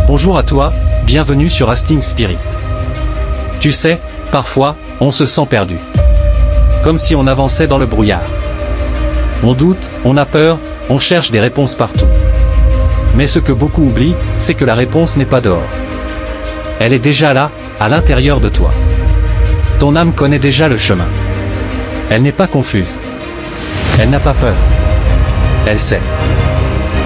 Bonjour à toi, bienvenue sur Hastings Spirit. Tu sais, parfois, on se sent perdu. Comme si on avançait dans le brouillard. On doute, on a peur, on cherche des réponses partout. Mais ce que beaucoup oublient, c'est que la réponse n'est pas dehors. Elle est déjà là, à l'intérieur de toi. Ton âme connaît déjà le chemin. Elle n'est pas confuse. Elle n'a pas peur. Elle sait.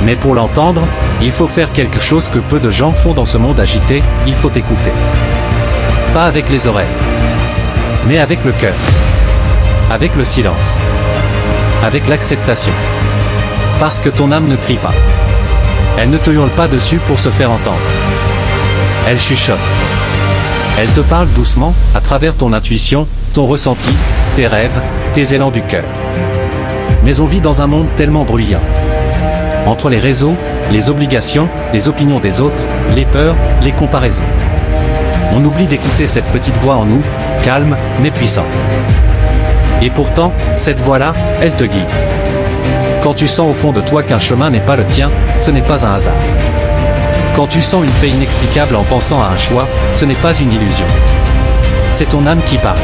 Mais pour l'entendre, il faut faire quelque chose que peu de gens font dans ce monde agité, il faut écouter. Pas avec les oreilles. Mais avec le cœur. Avec le silence. Avec l'acceptation. Parce que ton âme ne crie pas. Elle ne te hurle pas dessus pour se faire entendre. Elle chuchote. Elle te parle doucement, à travers ton intuition, ton ressenti, tes rêves, tes élans du cœur. Mais on vit dans un monde tellement bruyant. Entre les réseaux, les obligations, les opinions des autres, les peurs, les comparaisons. On oublie d'écouter cette petite voix en nous, calme, mais puissante. Et pourtant, cette voix-là, elle te guide. Quand tu sens au fond de toi qu'un chemin n'est pas le tien, ce n'est pas un hasard. Quand tu sens une paix inexplicable en pensant à un choix, ce n'est pas une illusion. C'est ton âme qui parle.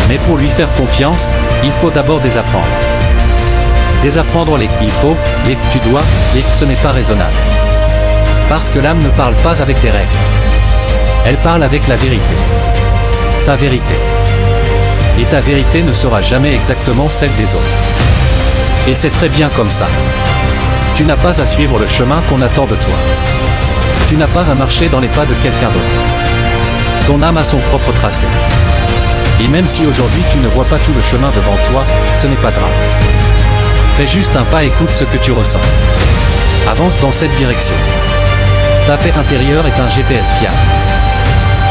Mais pour lui faire confiance, il faut d'abord désapprendre. Désapprendre les « il faut », les « tu dois », les « ce n'est pas raisonnable ». Parce que l'âme ne parle pas avec des règles. Elle parle avec la vérité. Ta vérité. Et ta vérité ne sera jamais exactement celle des autres. Et c'est très bien comme ça. Tu n'as pas à suivre le chemin qu'on attend de toi. Tu n'as pas à marcher dans les pas de quelqu'un d'autre. Ton âme a son propre tracé. Et même si aujourd'hui tu ne vois pas tout le chemin devant toi, ce n'est pas grave. Fais juste un pas et écoute ce que tu ressens. Avance dans cette direction. Ta paix intérieure est un GPS fiable.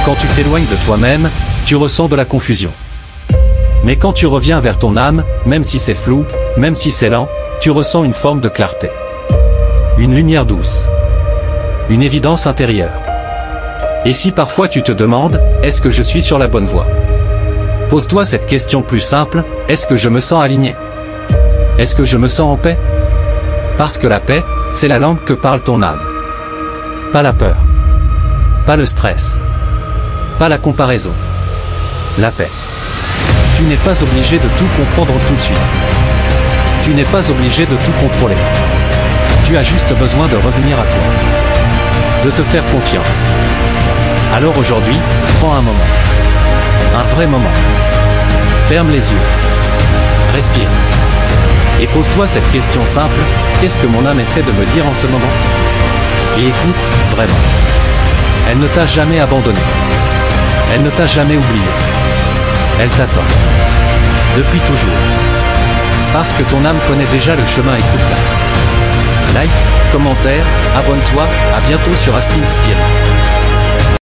Quand tu t'éloignes de toi-même, tu ressens de la confusion. Mais quand tu reviens vers ton âme, même si c'est flou, même si c'est lent, tu ressens une forme de clarté. Une lumière douce. Une évidence intérieure. Et si parfois tu te demandes, est-ce que je suis sur la bonne voie? Pose-toi cette question plus simple, est-ce que je me sens aligné? Est-ce que je me sens en paix? Parce que la paix, c'est la langue que parle ton âme. Pas la peur. Pas le stress. Pas la comparaison. La paix. Tu n'es pas obligé de tout comprendre tout de suite. Tu n'es pas obligé de tout contrôler. Tu as juste besoin de revenir à toi. De te faire confiance. Alors aujourd'hui, prends un moment. Un vrai moment. Ferme les yeux. Respire. Et pose-toi cette question simple, qu'est-ce que mon âme essaie de me dire en ce moment? Et écoute, vraiment. Elle ne t'a jamais abandonné. Elle ne t'a jamais oublié. Elle t'attend. Depuis toujours. Parce que ton âme connaît déjà le chemin, écoute-la. Like, commentaire, abonne-toi, à bientôt sur Hastings Spirit.